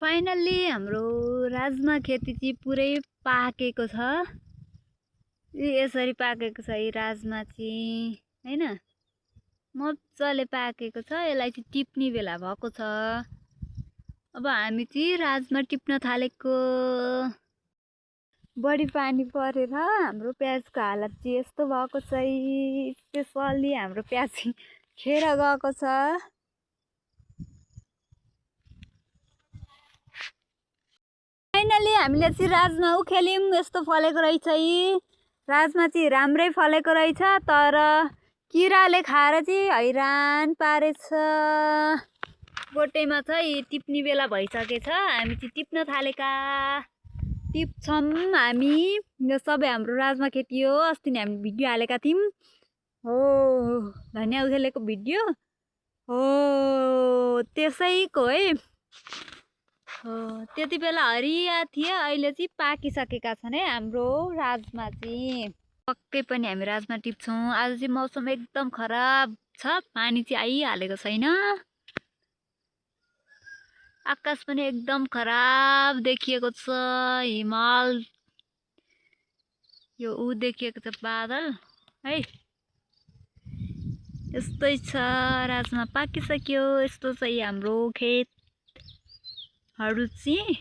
Finally हाम्रो राजमा खेती चाहिँ पुरै पाकेको छ। यसरी पाकेको छ यो राजमा चाहिँ हैन, मजाले पाकेको छ। यसलाई चाहिँ टिप्ने बेला भएको छ। अब हामी चाहिँ राजमा टिप्न थालेको। बढी पानी परेर हाम्रो प्याजको हालत चाहिँ यस्तो भएको छ। स्पेसल्ली हाम्रो प्याज चाहिँ खेर गएको छ। फाइनली हामीले चाहिँ राजमा उखेल्यौँ। यस्तो फलेको रहेछ। राजमा चाहिँ राम्रै फलेको रहेछ, तर किराले खाएर चाहिँ हैरान पारेछ। गोटेमा चाहिँ टिप्ने बेला भइसकेछ। हामी चाहिँ टिप्न थालेका। टिप्छौँ हामी। यो सबै हाम्रो राजमा खेती हो। अस्ति नै हामी भिडियो हालेका थियौँ। हो धनियाँ उखेलेको भिडियो हो, त्यसैको है। त्यति बेला हरिया थियो। अहिले चाहिँ पाकिसकेका छन् है हाम्रो राजमा चाहिँ। पक्कै पनि हामी राजमा टिप्छौँ। आज चाहिँ मौसम एकदम खराब छ, पानी चाहिँ आइहालेको छैन। आकाश पनि एकदम खराब देखिएको छ। हिमाल यो ऊ देखिएको छ, बादल है। यस्तै छ। राजमा पाकिसक्यो। यस्तो चाहिँ हाम्रो खेतहरू चाहिँ।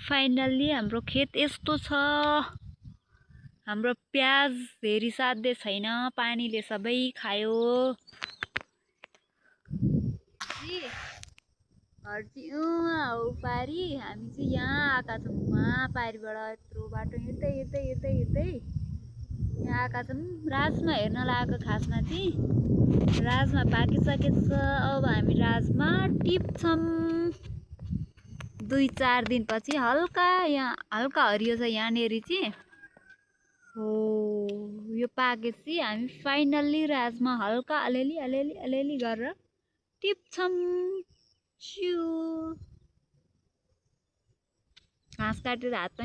फाइनल्ली हाम्रो खेत यस्तो छ। हाम्रो प्याज हेरी साध्य छैन, पानीले सबै खायो। घर चाहिँ पारी, हामी चाहिँ यहाँ आएका छौँ। उहाँ पारीबाट यत्रो बाटो हिँड्दै हिँड्दै हिँड्दै हिँड्दै यहाँ आएका छौँ राजमा हेर्न लागेको। खासमा चाहिँ राजमा पाकिसकेको छ। अब हामी राजमा टिप्छौँ। 2-4 दिनपछि हल्का यहाँ हल्का हरियो छ यहाँनेरि चाहिँ। हो यो पाकेपछि हामी फाइनल्ली राजमा हल्का अलिअलि अलिअलि अलिअलि गरेर टिप्छौँ। घाँस काटेर हातमा